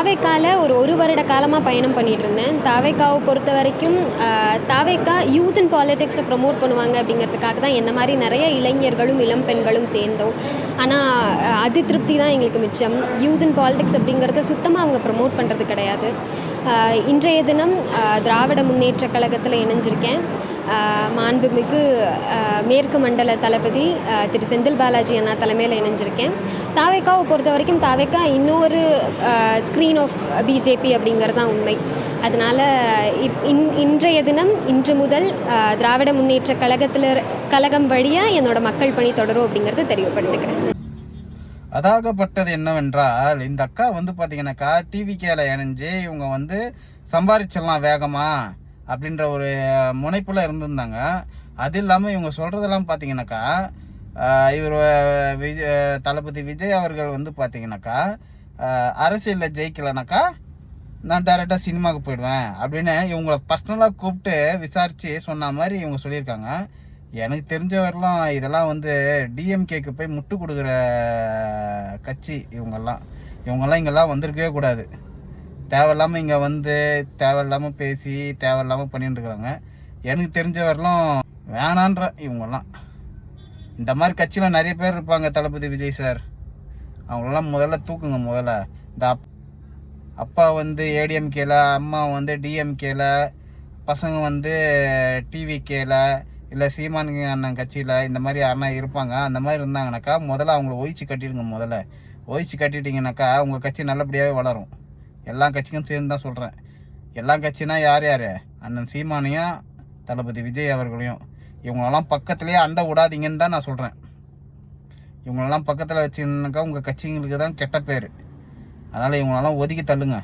தாவேக்கால ஒரு வருட காலமாக பயணம் பண்ணிகிட்டு இருந்தேன். தாவேக்காவை பொறுத்த வரைக்கும் தாவேக்கா யூத் அண்ட் பாலிடிக்ஸை ப்ரமோட் பண்ணுவாங்க அப்படிங்கிறதுக்காக தான் என்ன மாதிரி நிறைய இளைஞர்களும் இளம் பெண்களும் சேர்ந்தோம். ஆனால் அது திருப்தி தான் எங்களுக்கு மிச்சம். யூத் அண்ட் பாலிடிக்ஸ் அப்படிங்கிறத சுத்தமாக அவங்க ப்ரமோட் பண்ணுறது கிடையாது. இன்றைய தினம் திராவிட முன்னேற்ற கழகத்தில் இணைஞ்சிருக்கேன். மாண்புமிகு மேற்கு மண்டல தளபதி திரு செந்தில் பாலாஜி அண்ணா தலைமையில் இணைஞ்சிருக்கேன். தாவேக்காவை பொறுத்த வரைக்கும் தாவேக்கா இன்னொரு ஸ்க்ரீன் ஆஃப் பிஜேபி அப்படிங்கிறது தான் உண்மை. அதனால் இன்றைய தினம் இன்று முதல் திராவிட முன்னேற்ற கழகம் வழியாக என்னோடய மக்கள் பணி தொடரும் அப்படிங்கிறத தெரியப்படுத்துக்கிறேன். அதாகப்பட்டது என்னவென்றால், இந்த அக்கா பார்த்தீங்கன்னாக்கா டிவிகேல இணைஞ்சு இவங்க சம்பாரிச்சிடலாம் வேகமா அப்படின்ற ஒரு முனைப்பில் இருந்திருந்தாங்க. அது இல்லாமல் இவங்க சொல்கிறதெல்லாம் பார்த்தீங்கன்னாக்கா, இவர் தளபதி விஜய் அவர்கள் பார்த்தீங்கன்னாக்கா அரசியலில் ஜெயிக்கலைனாக்கா நான் டைரெக்டாக சினிமாவுக்கு போயிடுவேன் அப்படின்னு இவங்கள பர்சனலாக கூப்பிட்டு விசாரித்து சொன்ன மாதிரி இவங்க சொல்லியிருக்காங்க. எனக்கு தெரிஞ்ச வரலாம் இதெல்லாம் டிஎம்கேக்கு போய் முட்டு கொடுக்குற கட்சி இவங்கெல்லாம் இங்கெல்லாம் வந்திருக்கவே கூடாது. தேவையில்லாமல் இங்கே தேவையில்லாமல் பேசி தேவையில்லாமல் பண்ணிட்டு இருக்கிறாங்க. எனக்கு தெரிஞ்ச வரலாம் வேணான்ற இவங்கெல்லாம். இந்த மாதிரி கட்சியில் நிறைய பேர் இருப்பாங்க. தளபதி விஜய் சார் அவங்களெல்லாம் முதல்ல தூக்குங்க. முதல்ல இந்த அப்பா ஏடிஎம்கேல, அம்மா டிஎம்கேல, பசங்க டிவிகேல, இல்லை சீமான் அண்ணன் கட்சியில் இந்த மாதிரி யாருன்னா இருப்பாங்க. அந்த மாதிரி இருந்தாங்கனாக்கா முதல்ல அவங்கள ஒழிச்சு கட்டிடுங்க. முதல்ல ஒழிச்சு கட்டிட்டிங்கனாக்கா உங்கள் கட்சி நல்லபடியாகவே வளரும். எல்லா கட்சிக்கும் சேர்ந்து தான் சொல்கிறேன். எல்லா கட்சினா யார் யார்? அண்ணன் சீமானையும் தளபதி விஜய் அவர்களையும். இவங்களெல்லாம் பக்கத்துலேயே அண்டை விடாதீங்கன்னு தான் நான் சொல்கிறேன். இவங்களெல்லாம் பக்கத்தில் வச்சுருந்தாக்கா உங்கள் கட்சிங்களுக்கு தான் கெட்ட பேர். அதனால் இவங்களெல்லாம் ஒதுக்கி தள்ளுங்க.